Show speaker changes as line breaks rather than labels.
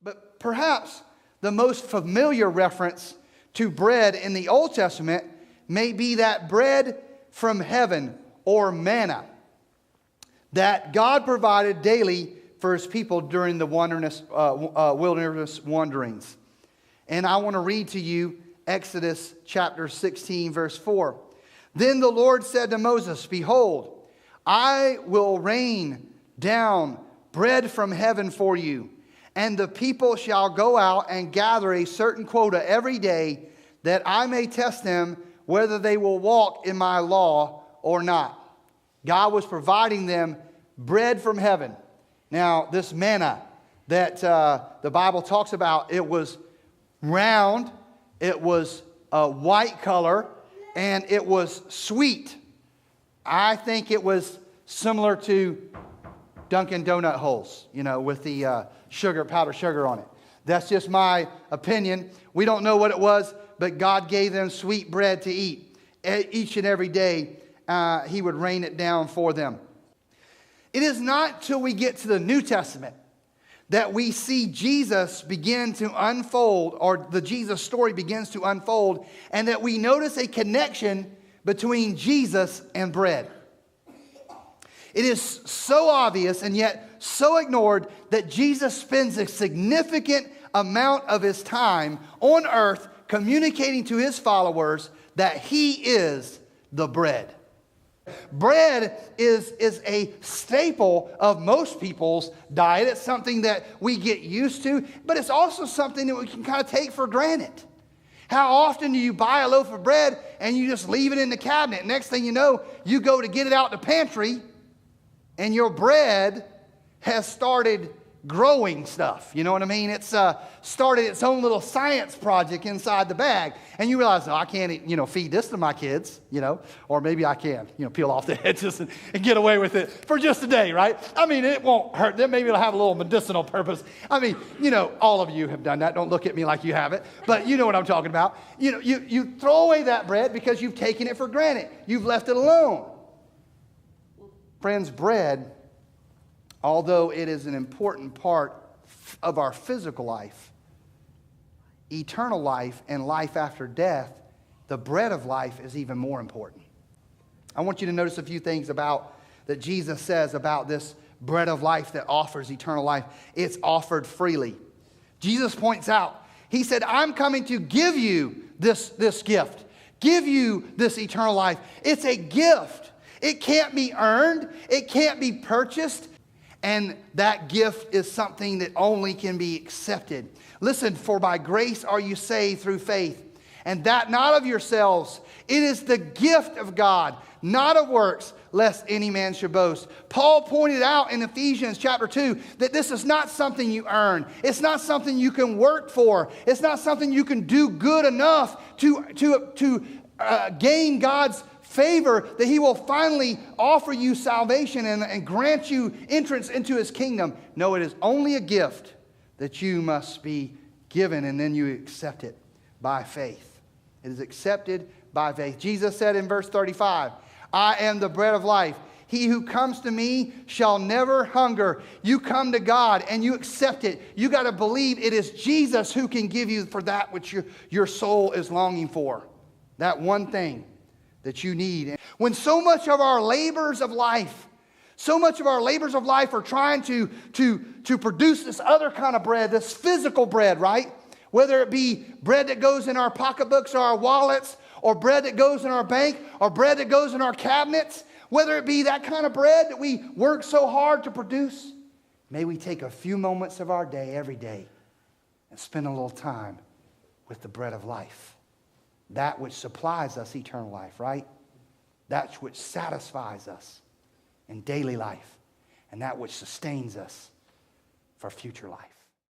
But perhaps the most familiar reference to bread in the Old Testament may be that bread from heaven, or manna, that God provided daily for his people during the wilderness wanderings. And I want to read to you Exodus chapter 16, verse 4. Then the Lord said to Moses, "Behold, I will rain down bread from heaven for you, and the people shall go out and gather a certain quota every day, that I may test them whether they will walk in my law or not." God was providing them bread from heaven. Now, this manna that the Bible talks about, it was round, it was a white color, and it was sweet. I think it was similar to Dunkin' Donut holes, with the powdered sugar on it. That's just my opinion. We don't know what it was, but God gave them sweet bread to eat. Each and every day, he would rain it down for them. It is not till we get to the New Testament that we see Jesus begin to unfold, or the Jesus story begins to unfold, and that we notice a connection between Jesus and bread. It is so obvious and yet so ignored that Jesus spends a significant amount of his time on earth communicating to his followers that he is the bread. Bread is a staple of most people's diet. It's something that we get used to, but it's also something that we can kind of take for granted. How often do you buy a loaf of bread and you just leave it in the cabinet? Next thing you know, you go to get it out the pantry and your bread has started growing stuff. You know what I mean? It's started its own little science project inside the bag. And you realize, I can't, feed this to my kids, or maybe I can, peel off the edges and get away with it for just a day, right? I mean, it won't hurt them. Maybe it'll have a little medicinal purpose. I mean, all of you have done that. Don't look at me like you haven't, but you know what I'm talking about. You throw away that bread because you've taken it for granted. You've left it alone. Friends, bread, although it is an important part of our physical life, eternal life and life after death, the bread of life is even more important. I want you to notice a few things that Jesus says about this bread of life that offers eternal life. It's offered freely. Jesus points out, he said, "I'm coming to give you this gift, give you this eternal life." It's a gift. It can't be earned. It can't be purchased. And that gift is something that only can be accepted. Listen, "For by grace are you saved through faith, and that not of yourselves. It is the gift of God, not of works, lest any man should boast." Paul pointed out in Ephesians chapter 2 that this is not something you earn. It's not something you can work for. It's not something you can do good enough to gain God's favor, that he will finally offer you salvation and grant you entrance into his kingdom. No, it is only a gift that you must be given, and then you accept it by faith. It is accepted by faith. Jesus said in verse 35, "I am the bread of life. He who comes to me shall never hunger." You come to God and you accept it. You got to believe it is Jesus who can give you for that which your soul is longing for. That one thing that you need. When so much of our labors of life are trying to produce this other kind of bread, this physical bread, right? Whether it be bread that goes in our pocketbooks or our wallets, or bread that goes in our bank, or bread that goes in our cabinets, whether it be that kind of bread that we work so hard to produce, may we take a few moments of our day every day and spend a little time with the bread of life. That which supplies us eternal life, right? That which satisfies us in daily life, and that which sustains us for future life.